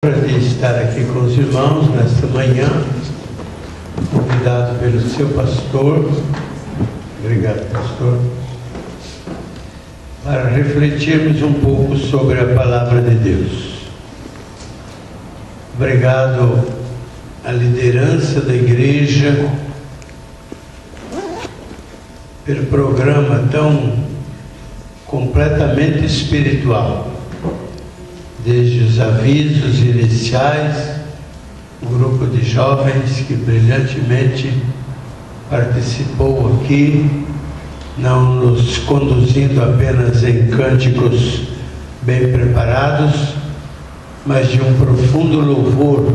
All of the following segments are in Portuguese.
De estar aqui com os irmãos nesta manhã, convidado pelo seu pastor, obrigado pastor, para refletirmos um pouco sobre a palavra de Deus. Obrigado à liderança da igreja pelo programa tão completamente espiritual. Desde os avisos iniciais, o grupo de jovens que brilhantemente participou aqui, não nos conduzindo apenas em cânticos bem preparados, mas de um profundo louvor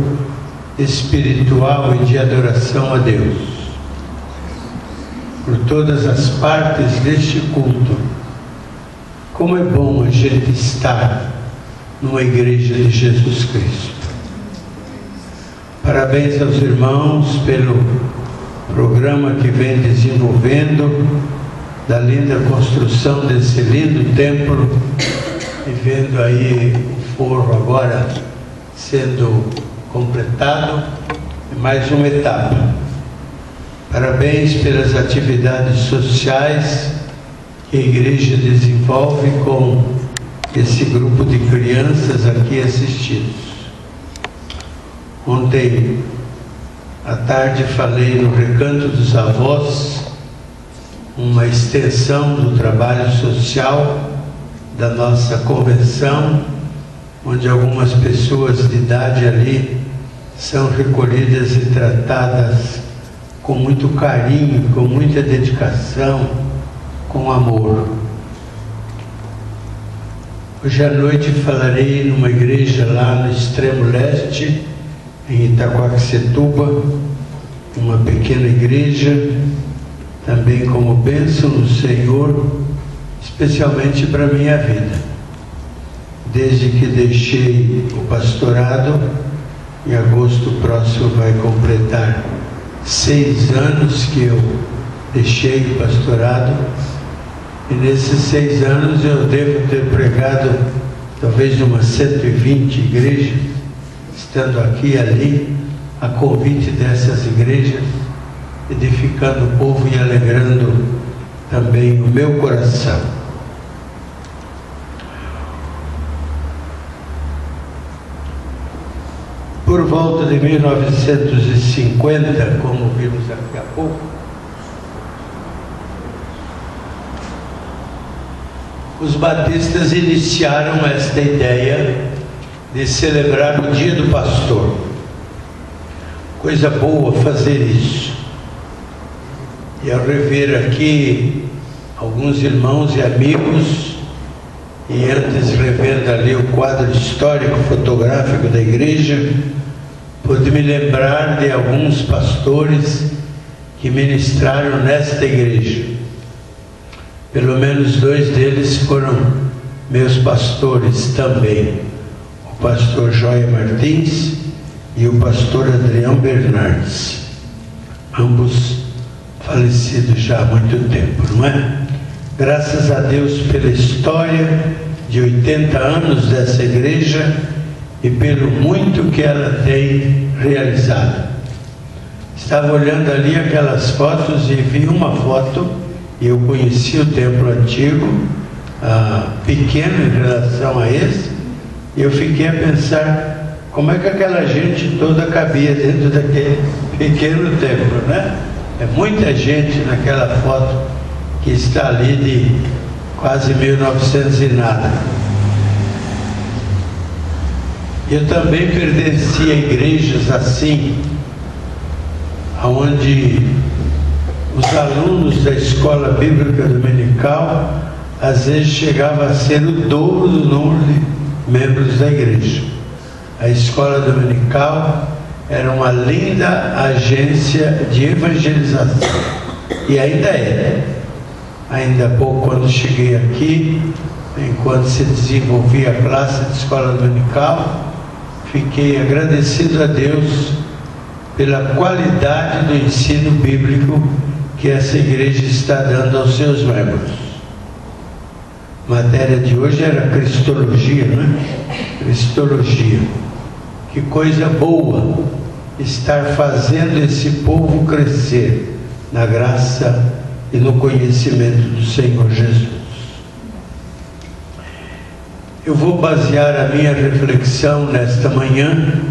espiritual e de adoração a Deus. Por todas as partes deste culto, como é bom a gente estar numa igreja de Jesus Cristo. Parabéns aos irmãos pelo programa que vem desenvolvendo, da linda construção desse lindo templo, e vendo aí o forro agora sendo completado, mais uma etapa. Parabéns pelas atividades sociais que a igreja desenvolve com esse grupo de crianças aqui assistidos. Ontem à tarde falei no Recanto dos Avós, uma extensão do trabalho social da nossa convenção, onde algumas pessoas de idade ali são recolhidas e tratadas com muito carinho, com muita dedicação, com amor. Hoje à noite falarei numa igreja lá no extremo leste, em Itaquaquecetuba, uma pequena igreja, também como bênção do Senhor, especialmente para a minha vida. Desde que deixei o pastorado, em agosto próximo vai completar 6 anos que eu deixei o pastorado. E nesses 6 anos eu devo ter pregado talvez umas 120 igrejas, estando aqui e ali, a convite dessas igrejas, edificando o povo e alegrando também o meu coração. Por volta de 1950, como vimos daqui a pouco, os batistas iniciaram esta ideia de celebrar o Dia do Pastor. Coisa boa fazer isso. E ao rever aqui alguns irmãos e amigos, e antes revendo ali o quadro histórico fotográfico da igreja, pude me lembrar de alguns pastores que ministraram nesta igreja. Pelo menos 2 deles foram meus pastores também, o pastor Joia Martins e o pastor Adrião Bernardes, ambos falecidos já há muito tempo, não é? Graças a Deus pela história de 80 anos dessa igreja e pelo muito que ela tem realizado. Estava olhando ali aquelas fotos e vi uma foto. Eu conheci o templo antigo, pequeno em relação a esse, e eu fiquei a pensar como é que aquela gente toda cabia dentro daquele pequeno templo, né? É muita gente naquela foto que está ali de quase 1900 e nada. Eu também pertenci a igrejas assim, onde os alunos da escola bíblica dominical às vezes chegava a ser o dobro do número de membros da igreja. A escola dominical era uma linda agência de evangelização, e ainda é. Ainda há pouco, quando cheguei aqui, enquanto se desenvolvia a classe de escola dominical, fiquei agradecido a Deus pela qualidade do ensino bíblico que essa igreja está dando aos seus membros. A matéria de hoje era Cristologia, não é? Cristologia. Que coisa boa estar fazendo esse povo crescer na graça e no conhecimento do Senhor Jesus. Eu vou basear a minha reflexão nesta manhã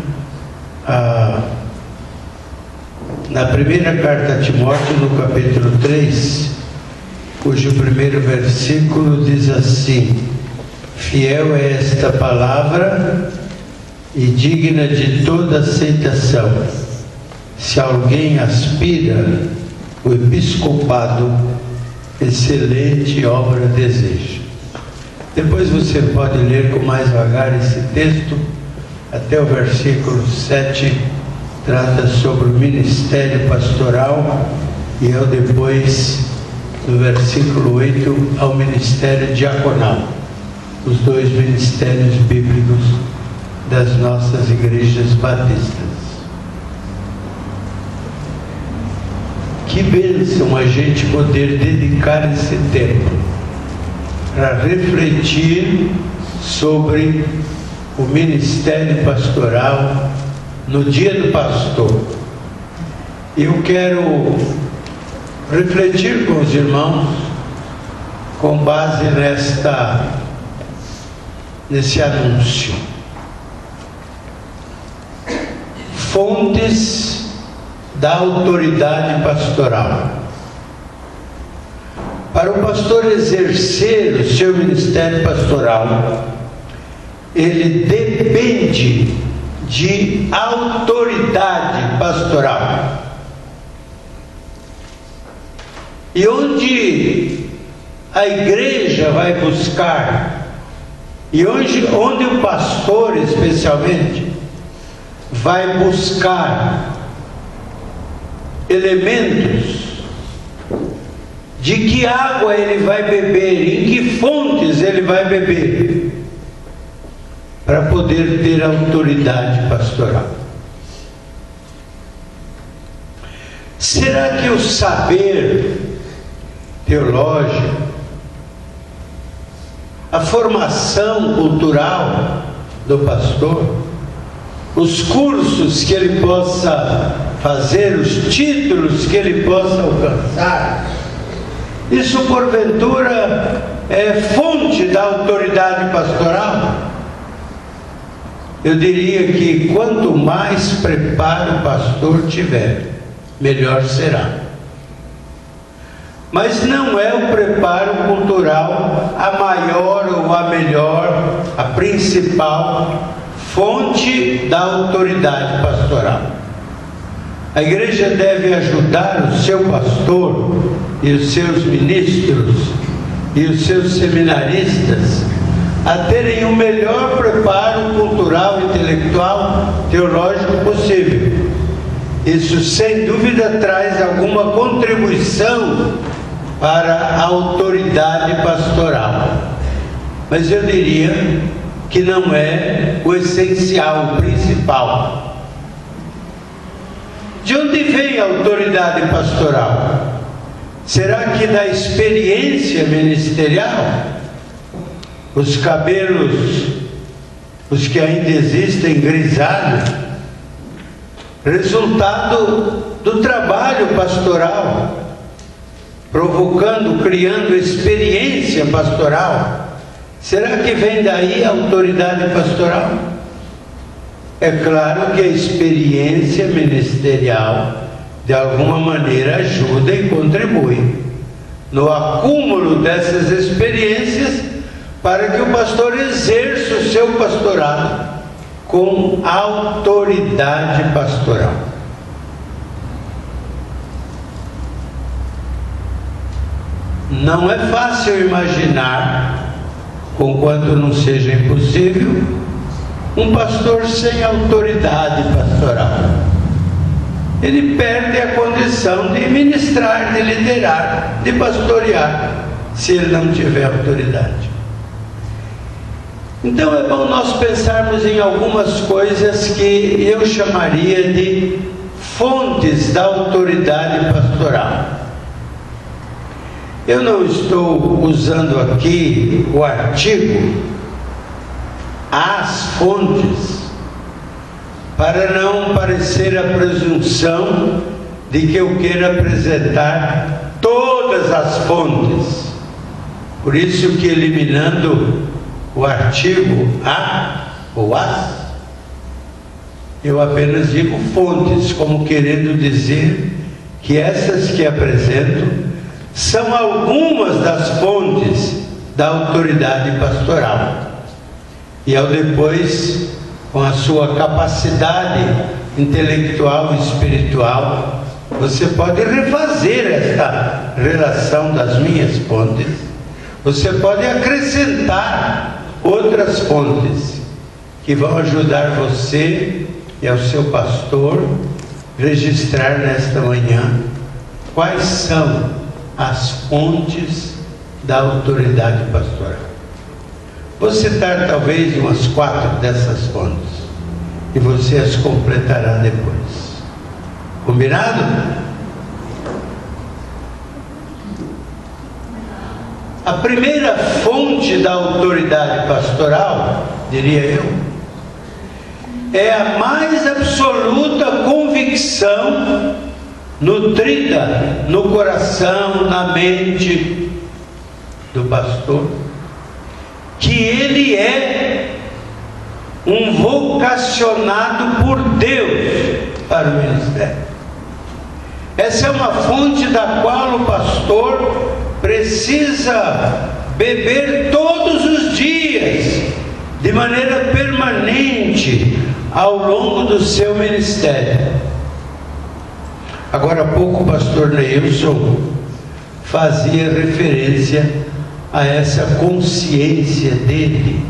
na primeira carta a Timóteo, no capítulo 3, cujo primeiro versículo diz assim: fiel é esta palavra e digna de toda aceitação, se alguém aspira o episcopado, excelente obra deseja. Depois você pode ler com mais vagar esse texto, até o versículo 7, trata sobre o ministério pastoral, e eu depois, no versículo 8, ao ministério diaconal, os dois ministérios bíblicos das nossas igrejas batistas. Que bênção a gente poder dedicar esse tempo para refletir sobre o ministério pastoral no dia do pastor. Eu quero refletir com os irmãos com base nesse anúncio. Fontes da autoridade pastoral. Para o pastor exercer o seu ministério pastoral, ele depende de autoridade pastoral. E onde a igreja vai buscar, e onde o pastor especialmente vai buscar elementos de que água ele vai beber, em que fontes ele vai beber, para poder ter autoridade pastoral. Será que o saber teológico, a formação cultural do pastor, os cursos que ele possa fazer, os títulos que ele possa alcançar, isso porventura é fonte da autoridade pastoral? Eu diria que quanto mais preparo o pastor tiver, melhor será. Mas não é o preparo cultural a maior ou a melhor, a principal fonte da autoridade pastoral. A igreja deve ajudar o seu pastor e os seus ministros e os seus seminaristas a terem o melhor preparo cultural, intelectual, teológico possível. Isso sem dúvida traz alguma contribuição para a autoridade pastoral, mas eu diria que não é o essencial, o principal. De onde vem a autoridade pastoral? Será que da experiência ministerial? Os cabelos, os que ainda existem, grisalhos, resultado do trabalho pastoral, provocando, criando experiência pastoral. Será que vem daí a autoridade pastoral? É claro que a experiência ministerial, de alguma maneira, ajuda e contribui no acúmulo dessas experiências para que o pastor exerça o seu pastorado com autoridade pastoral. Não é fácil imaginar, conquanto não seja impossível, um pastor sem autoridade pastoral. Ele perde a condição de ministrar, de liderar, de pastorear, se ele não tiver autoridade. Então é bom nós pensarmos em algumas coisas que eu chamaria de fontes da autoridade pastoral. Eu não estou usando aqui o artigo as fontes, para não parecer a presunção de que eu queira apresentar todas as fontes. Por isso que, eliminando o artigo a ou as, eu apenas digo fontes, como querendo dizer que essas que apresento são algumas das fontes da autoridade pastoral. E ao depois, com a sua capacidade intelectual e espiritual, você pode refazer esta relação das minhas fontes. Você pode acrescentar outras fontes que vão ajudar você e ao seu pastor registrar nesta manhã quais são as fontes da autoridade pastoral. Vou citar talvez umas 4 dessas fontes e você as completará depois. Combinado? A primeira fonte da autoridade pastoral, diria eu, é a mais absoluta convicção nutrida no coração, na mente do pastor, que ele é um vocacionado por Deus para o ministério. Essa é uma fonte da qual o pastor precisa beber todos os dias, de maneira permanente, ao longo do seu ministério. Agora há pouco o pastor Neilson fazia referência a essa consciência dele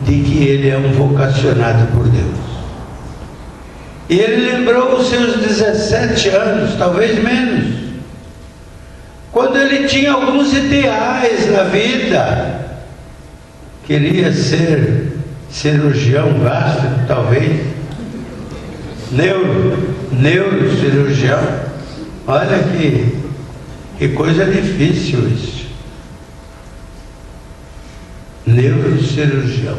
de que ele é um vocacionado por Deus. E ele lembrou os seus 17 anos, talvez menos, quando ele tinha alguns ideais na vida. Queria ser cirurgião gástrico, talvez, neurocirurgião. Olha que coisa difícil isso. Neurocirurgião.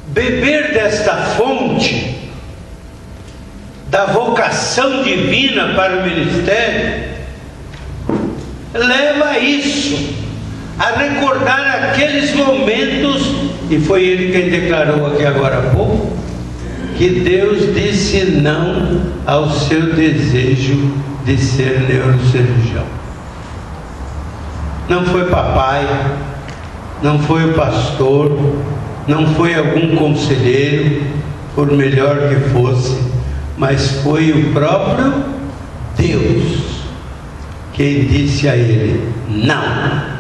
Beber desta fonte da vocação divina para o ministério leva a isso, a recordar aqueles momentos, e foi ele quem declarou aqui agora há pouco, que Deus disse não ao seu desejo de ser neurocirurgião. Não foi papai, não foi o pastor, não foi algum conselheiro, por melhor que fosse, mas foi o próprio Deus quem disse a ele não.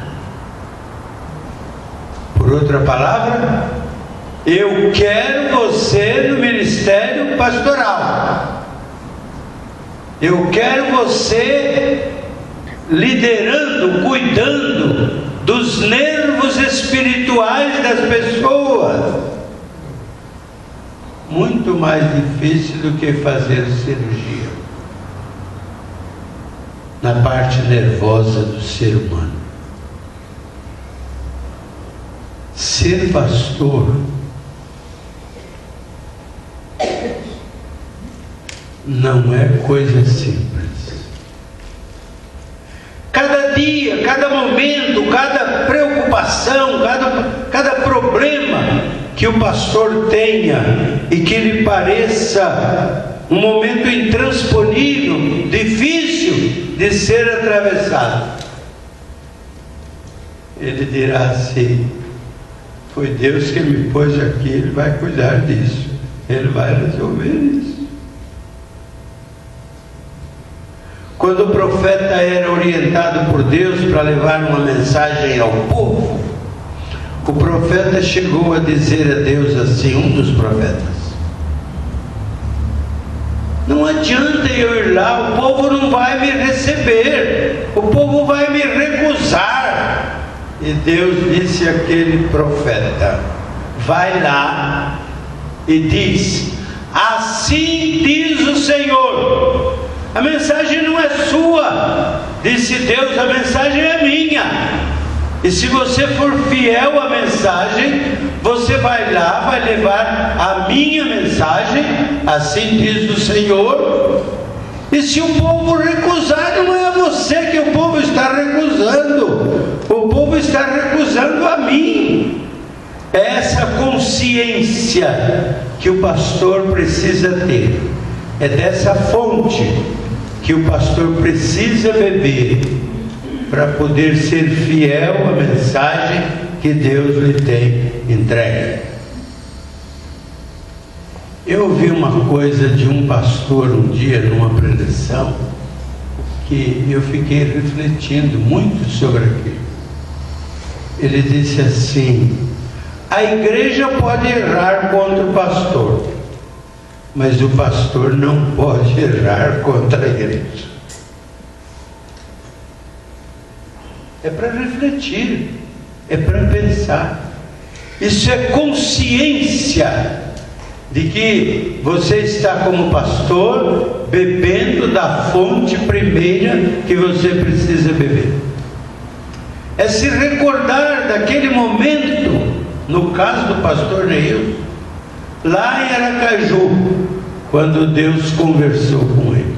Por outra palavra, eu quero você no ministério pastoral. Eu quero você liderando, cuidando dos nervos espirituais das pessoas. Muito mais difícil do que fazer cirurgia na parte nervosa do ser humano. Ser pastor não é coisa simples. Cada dia, cada momento, cada preocupação, cada problema que o pastor tenha e que lhe pareça um momento intransponível, difícil de ser atravessado, ele dirá assim: foi Deus que me pôs aqui, Ele vai cuidar disso, Ele vai resolver isso. Quando o profeta era orientado por Deus para levar uma mensagem ao povo, o profeta chegou a dizer a Deus assim, um dos profetas: não adianta eu ir lá, o povo não vai me receber, o povo vai me recusar. E Deus disse àquele profeta: vai lá e diz: assim diz o Senhor. A mensagem não é sua, disse Deus, a mensagem é minha. E se você for fiel à mensagem, você vai lá, vai levar a minha mensagem, assim diz o Senhor. E se o povo recusar, não é a você que o povo está recusando, o povo está recusando a mim. É essa consciência que o pastor precisa ter, é dessa fonte que o pastor precisa beber para poder ser fiel à mensagem que Deus lhe tem entregue. Eu ouvi uma coisa de um pastor um dia numa preleção que eu fiquei refletindo muito sobre aquilo. Ele disse assim: a igreja pode errar contra o pastor, mas o pastor não pode errar contra a igreja. É para refletir, é para pensar. Isso é consciência de que você está como pastor bebendo da fonte primeira que você precisa beber. É se recordar daquele momento, no caso do pastor Neil, lá em Aracaju, quando Deus conversou com ele.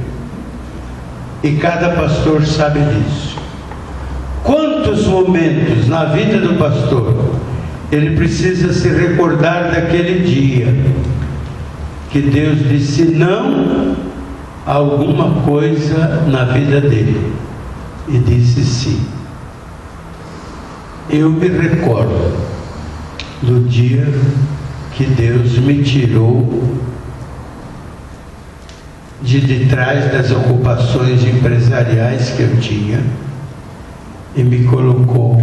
E cada pastor sabe disso. Quantos momentos na vida do pastor ele precisa se recordar daquele dia que Deus disse não a alguma coisa na vida dele e disse sim. Eu me recordo do dia que Deus me tirou de trás das ocupações empresariais que eu tinha e me colocou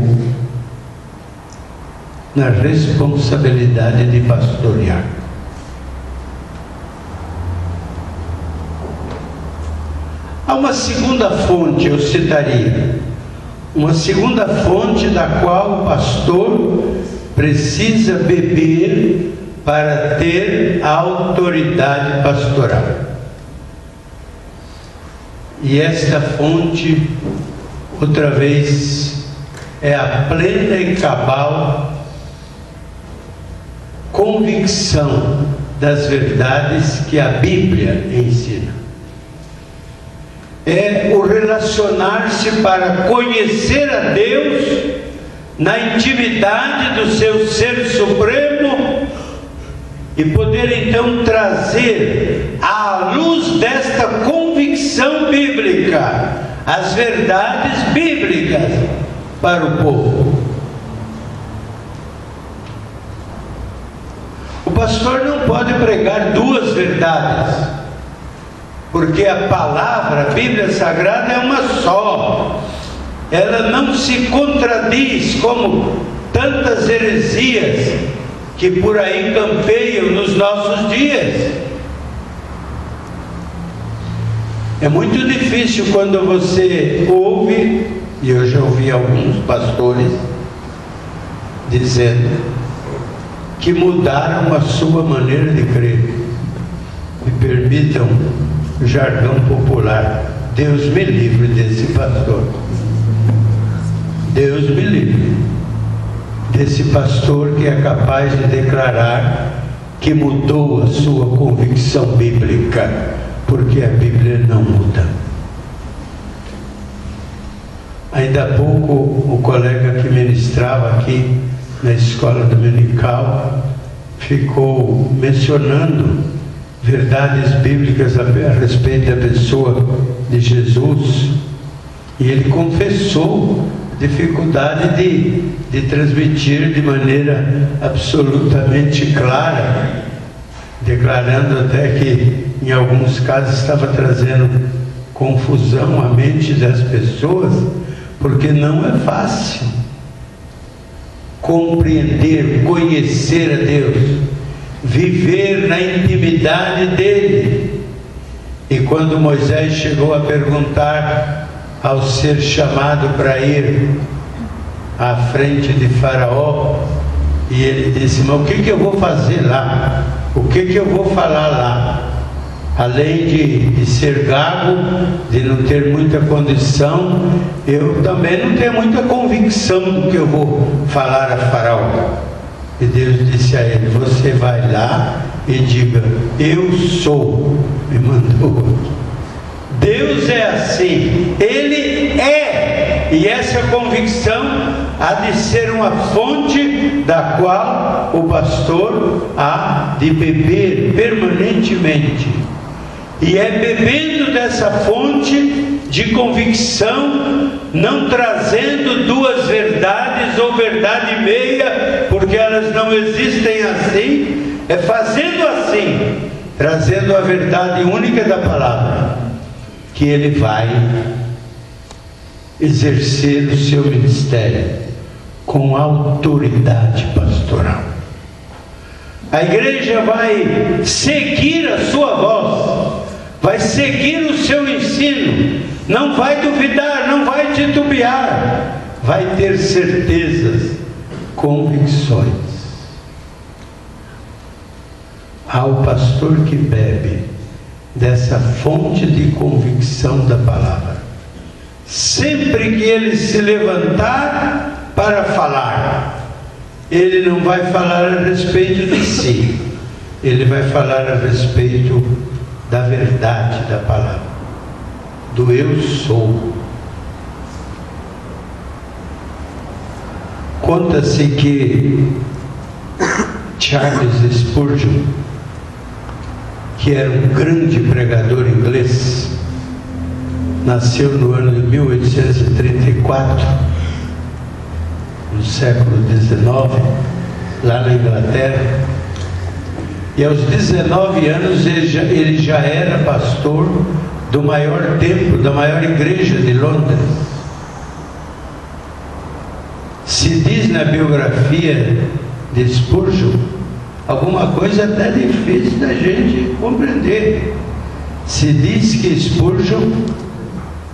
na responsabilidade de pastorear. Há uma segunda fonte, eu citaria, uma segunda fonte da qual o pastor precisa beber para ter a autoridade pastoral. E esta fonte, outra vez, é a plena e cabal convicção das verdades que a Bíblia ensina. É o relacionar-se para conhecer a Deus na intimidade do seu Ser Supremo e poder então trazer à luz desta convicção bíblica as verdades bíblicas para o povo. O pastor não pode pregar duas verdades, porque a palavra, a Bíblia Sagrada é uma só. Ela não se contradiz como tantas heresias que por aí campeiam nos nossos dias. É muito difícil quando você ouve, e eu já ouvi alguns pastores dizendo que mudaram a sua maneira de crer. Me permitam o jargão popular, Deus me livre desse pastor. Deus me livre desse pastor que é capaz de declarar que mudou a sua convicção bíblica, porque a Bíblia não muda. Ainda há pouco o colega que ministrava aqui na escola dominical ficou mencionando verdades bíblicas a respeito da pessoa de Jesus, e ele confessou a dificuldade de transmitir de maneira absolutamente clara, declarando até que em alguns casos estava trazendo confusão à mente das pessoas, porque não é fácil compreender, conhecer a Deus, viver na intimidade dele. E quando Moisés chegou a perguntar ao ser chamado para ir à frente de Faraó, e ele disse: mas o que eu vou fazer lá? O que eu vou falar lá? Além de ser gago, de não ter muita condição, eu também não tenho muita convicção do que eu vou falar a Faraó. E Deus disse a ele: você vai lá e diga, eu sou, me mandou. Deus é assim, Ele é, e essa convicção há de ser uma fonte da qual o pastor há de beber permanentemente. E é bebendo dessa fonte de convicção, não trazendo duas verdades ou verdade meia, porque elas não existem assim, é fazendo assim, trazendo a verdade única da palavra, que ele vai exercer o seu ministério com autoridade pastoral. A igreja vai seguir a sua voz, vai seguir o seu ensino, não vai duvidar, não vai titubear, vai ter certezas, convicções. Ao pastor que bebe dessa fonte de convicção da palavra, sempre que ele se levantar para falar, ele não vai falar a respeito de si, ele vai falar a respeito da verdade da palavra, do eu sou. Conta-se que Charles Spurgeon, que era um grande pregador inglês, nasceu no ano de 1834, no século XIX, lá na Inglaterra, e aos 19 anos ele já era pastor do maior templo, da maior igreja de Londres. Se diz na biografia de Spurgeon alguma coisa até difícil da gente compreender. Se diz que Spurgeon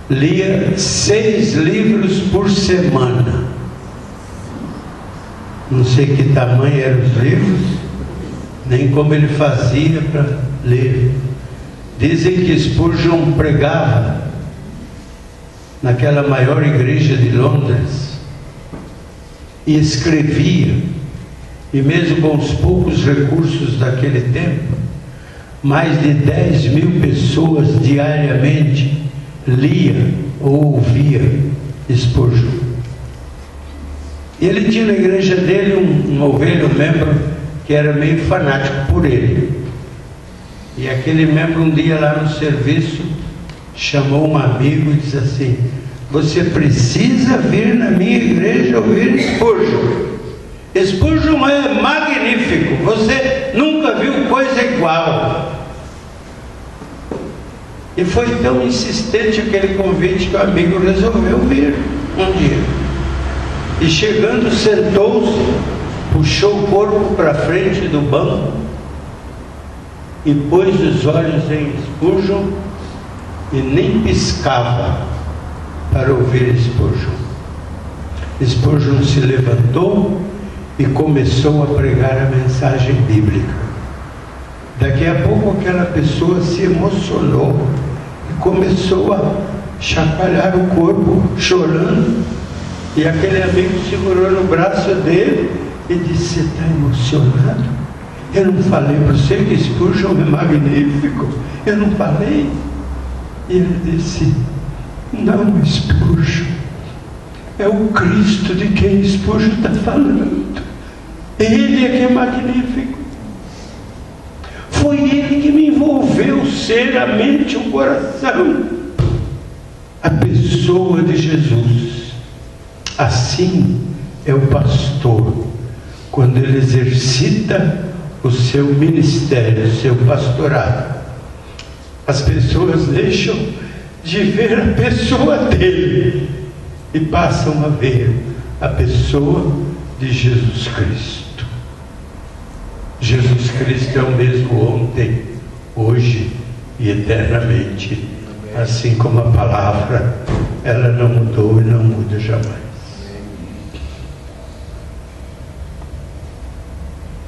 lia 6 livros por semana. Não sei que tamanho eram os livros, nem como ele fazia para ler. Dizem que Spurgeon pregava naquela maior igreja de Londres e escrevia, e mesmo com os poucos recursos daquele tempo, mais de 10.000 pessoas diariamente lia ou ouvia Spurgeon. E ele tinha na igreja dele um ovelha, um membro que era meio fanático por ele. E aquele membro um dia lá no serviço chamou um amigo e disse assim: você precisa vir na minha igreja ouvir Spurgeon. Spurgeon é magnífico, você nunca viu coisa igual. E foi tão insistente aquele convite que o amigo resolveu vir um dia. E chegando, sentou-se, puxou o corpo para frente do banco e pôs os olhos em Spurgeon e nem piscava para ouvir Spurgeon. Spurgeon se levantou e começou a pregar a mensagem bíblica. Daqui a pouco aquela pessoa se emocionou e começou a chacoalhar o corpo, chorando. E aquele amigo segurou no braço dele e disse: você está emocionado? Eu não falei para você que Spurgeon é magnífico? Eu não falei? E ele disse: não, Spurgeon, é o Cristo de quem Spurgeon está falando. Ele é que é magnífico. Foi ele que me envolveu o ser, a mente, o coração. A pessoa de Jesus. Assim é o pastor, quando ele exercita o seu ministério, o seu pastorado. As pessoas deixam de ver a pessoa dele e passam a ver a pessoa de Jesus Cristo. Jesus Cristo é o mesmo ontem, hoje e eternamente. Assim como a palavra, ela não mudou e não muda jamais.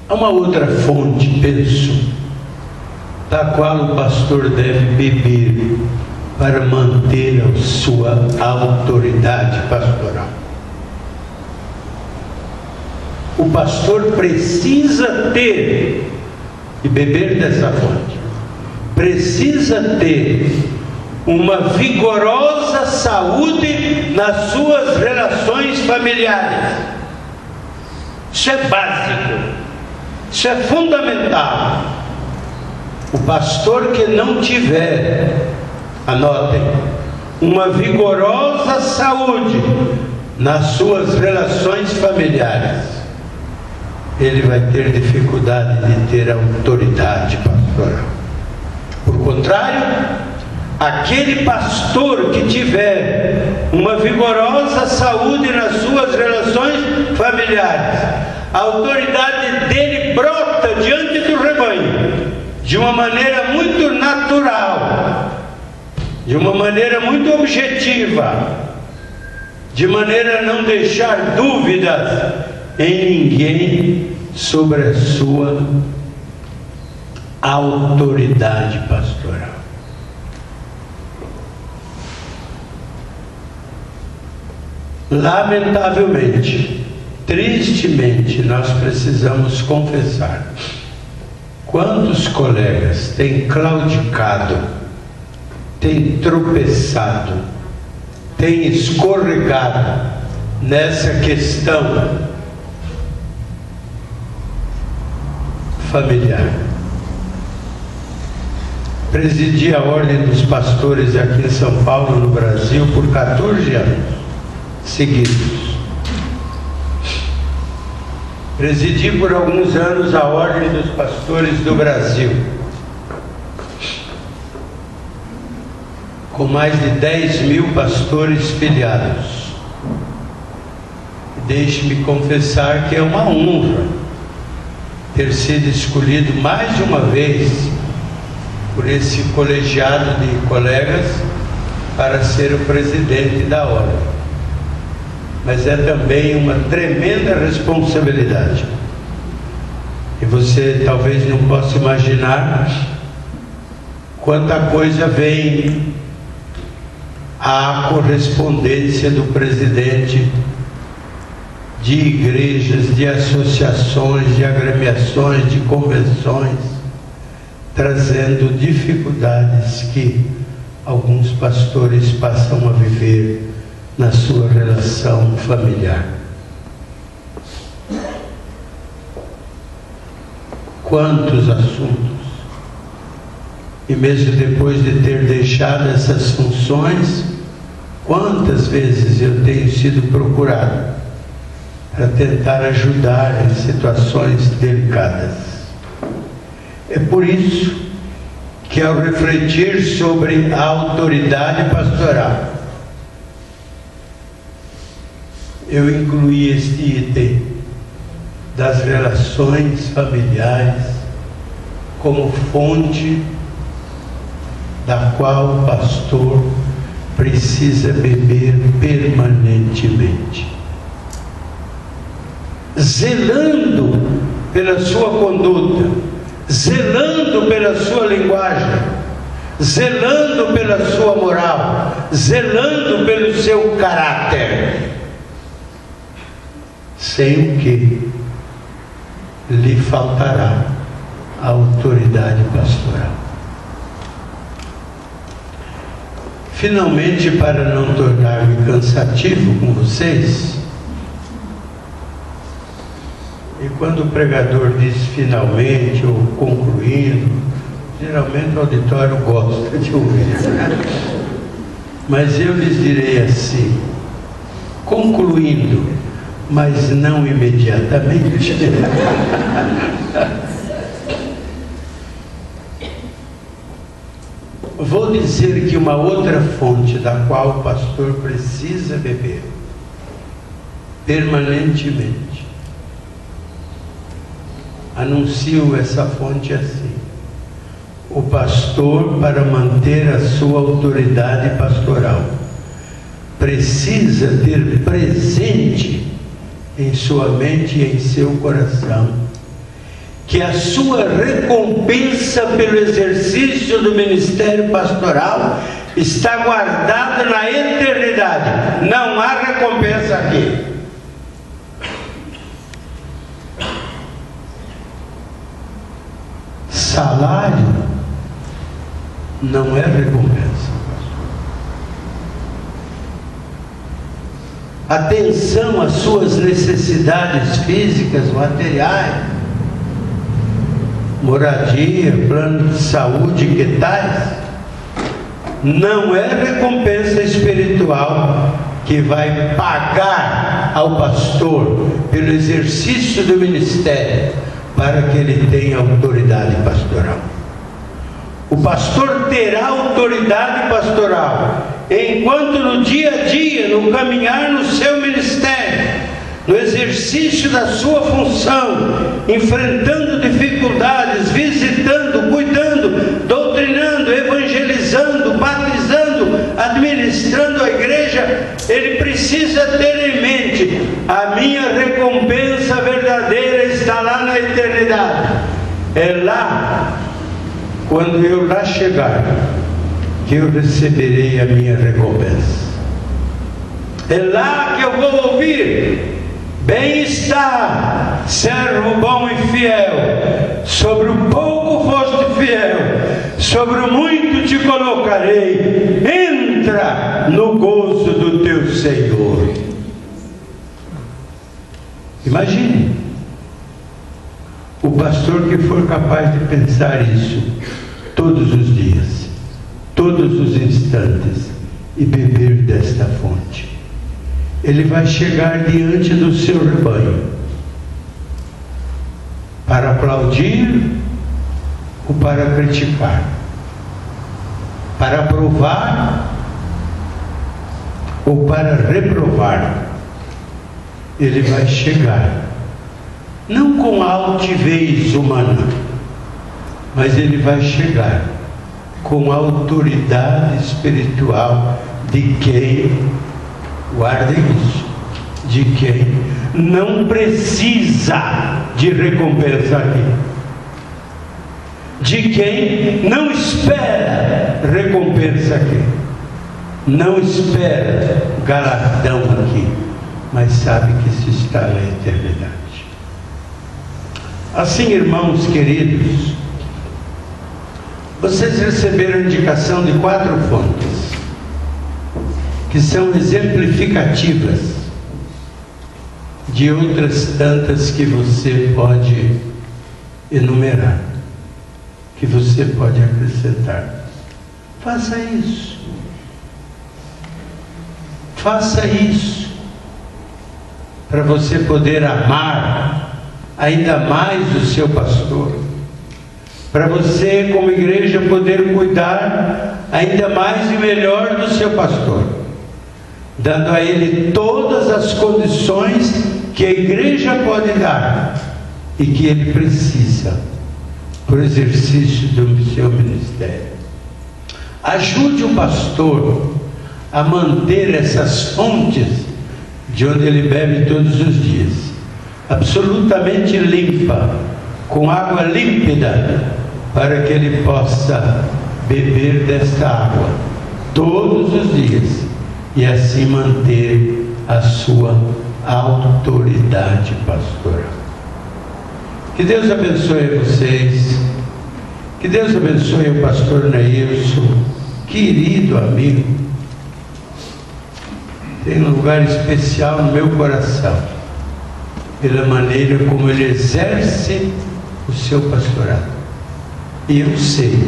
Há uma outra fonte, penso, da qual o pastor deve beber para manter a sua autoridade pastoral. O pastor precisa ter e beber dessa fonte. Precisa ter uma vigorosa saúde nas suas relações familiares. Isso é básico, isso é fundamental. O pastor que não tiver, anotem, uma vigorosa saúde nas suas relações familiares, ele vai ter dificuldade de ter autoridade pastoral. Por contrário, aquele pastor que tiver uma vigorosa saúde nas suas relações familiares, a autoridade dele brota diante do rebanho de uma maneira muito natural, de uma maneira muito objetiva, de maneira a não deixar dúvidas em ninguém sobre a sua autoridade pastoral. Lamentavelmente, tristemente, nós precisamos confessar: quantos colegas têm claudicado, têm tropeçado, têm escorregado nessa questão familiar. Presidi a Ordem dos Pastores aqui em São Paulo, no Brasil, por 14 anos seguidos. Presidi por alguns anos a Ordem dos Pastores do Brasil, com mais de 10.000 pastores filiados. Deixe-me confessar que é uma honra ter sido escolhido mais de uma vez por esse colegiado de colegas para ser o presidente da ordem. Mas é também uma tremenda responsabilidade. E você talvez não possa imaginar quanta coisa vem à correspondência do presidente de igrejas, de associações, de agremiações, de convenções, trazendo dificuldades que alguns pastores passam a viver na sua relação familiar. Quantos assuntos! E mesmo depois de ter deixado essas funções, quantas vezes eu tenho sido procurado para tentar ajudar em situações delicadas. É por isso que, ao refletir sobre a autoridade pastoral, eu incluí este item das relações familiares como fonte da qual o pastor precisa beber permanentemente, zelando pela sua conduta, zelando pela sua linguagem, zelando pela sua moral, zelando pelo seu caráter, sem o que lhe faltará a autoridade pastoral. Finalmente, para não tornar-me cansativo com vocês, e quando o pregador diz finalmente ou concluindo, geralmente o auditório gosta de ouvir. Mas eu lhes direi assim, concluindo, mas não imediatamente. Vou dizer que uma outra fonte da qual o pastor precisa beber permanentemente, anuncio essa fonte assim: o pastor, para manter a sua autoridade pastoral, precisa ter presente em sua mente e em seu coração que a sua recompensa pelo exercício do ministério pastoral está guardada na eternidade. Não há recompensa aqui. Salário não é recompensa. Atenção às suas necessidades físicas, materiais, moradia, plano de saúde, que tais, não é recompensa espiritual que vai pagar ao pastor pelo exercício do ministério para que ele tenha autoridade pastoral. O pastor terá autoridade pastoral enquanto no dia a dia, no caminhar no seu ministério, no exercício da sua função, enfrentando dificuldades, visitando, cuidando, doutrinando, evangelizando, batizando, administrando a igreja, ele precisa ter em mente: a minha recompensa verdadeira está lá na eternidade. É lá, quando eu lá chegar, que eu receberei a minha recompensa. É lá que eu vou ouvir: bem está, servo bom e fiel, sobre o pouco foste fiel, sobre o muito te colocarei, entra no gozo do teu Senhor. Imagine o pastor que for capaz de pensar isso todos os dias, todos os instantes, e beber desta fonte. Ele vai chegar diante do seu rebanho para aplaudir ou para criticar, para aprovar ou para reprovar. Ele vai chegar não com altivez humana, mas ele vai chegar com a autoridade espiritual de quem, guardem isso, de quem não precisa de recompensa aqui, de quem não espera recompensa aqui, não espera galardão aqui, mas sabe que isso está na eternidade. Assim, irmãos queridos, vocês receberam indicação de 4 fontes, que são exemplificativas de outras tantas que você pode enumerar, que você pode acrescentar. Faça isso. Faça isso, para você poder amar ainda mais o seu pastor, para você, como igreja, poder cuidar ainda mais e melhor do seu pastor, dando a ele todas as condições que a igreja pode dar e que ele precisa para o exercício do seu ministério. Ajude o pastor a manter essas fontes de onde ele bebe todos os dias absolutamente limpa, com água límpida, para que ele possa beber desta água todos os dias e assim manter a sua autoridade pastoral. Que Deus abençoe vocês, que Deus abençoe o pastor Neilson, querido amigo. Tem um lugar especial no meu coração, pela maneira como ele exerce o seu pastorado. E eu sei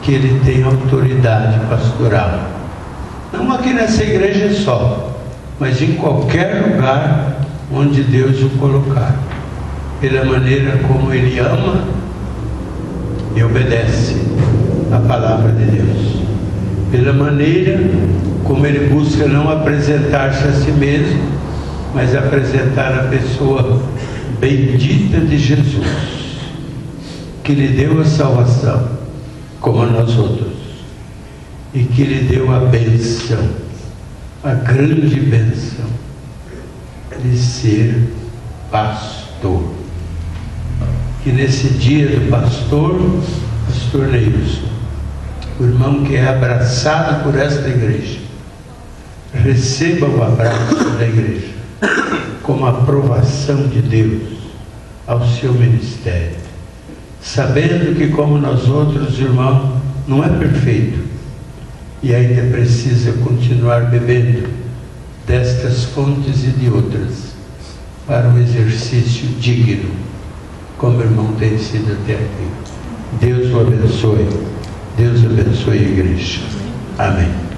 que ele tem autoridade pastoral, não aqui nessa igreja só, mas em qualquer lugar onde Deus o colocar, pela maneira como ele ama e obedece a palavra de Deus, pela maneira como ele busca não apresentar-se a si mesmo, mas apresentar a pessoa bendita de Jesus, que lhe deu a salvação, como a nós outros, e que lhe deu a bênção, a grande bênção de ser pastor. que nesse dia do pastor Neilson, o irmão que é abraçado por esta igreja, receba o abraço da igreja como aprovação de Deus ao seu ministério, sabendo que, como nós outros, irmão, não é perfeito e ainda precisa continuar bebendo destas fontes e de outras para um exercício digno, como o irmão tem sido até aqui. Deus o abençoe. Deus abençoe a igreja. Amém.